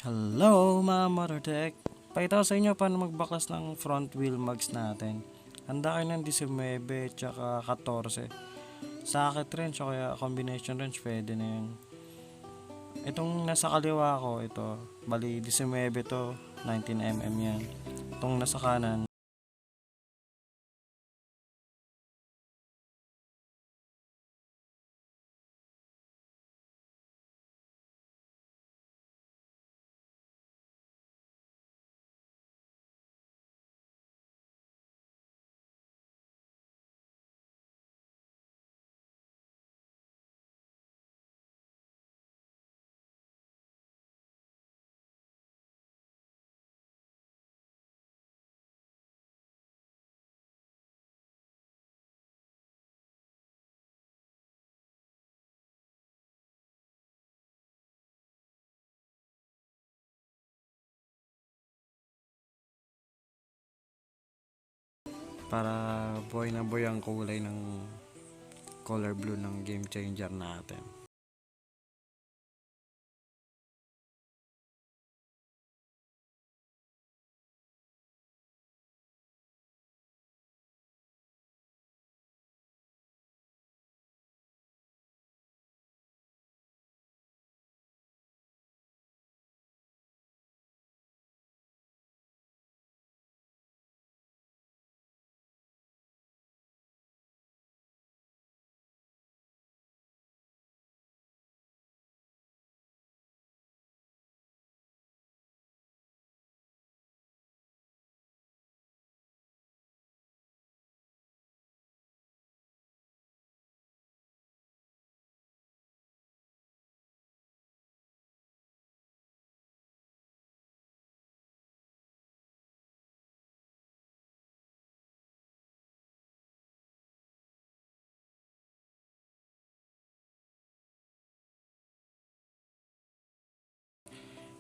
Hello mga Motortech! Pakita ko sa inyo paano magbaklas ng front wheel mags natin. Handa kayo ng 19 tsaka 14. Socket wrench o kaya combination wrench pwede na yun. Itong nasa kaliwa ko, ito, bali 19 to, 19mm yan. Itong nasa kanan, para buhay na buhay ang kulay ng color blue ng game changer natin.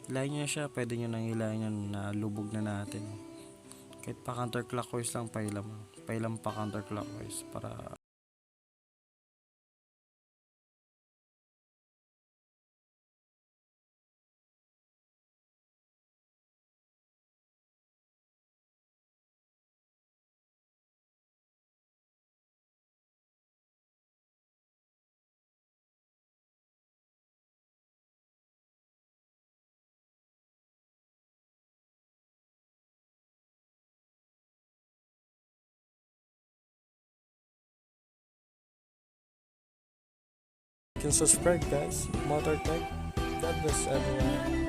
Hilahin nyo siya, pwede nyo nang hilahin yan na lubog na natin. Kahit pa counterclockwise lang, pailam pa counterclockwise para you can subscribe guys, Motortech. God bless everyone.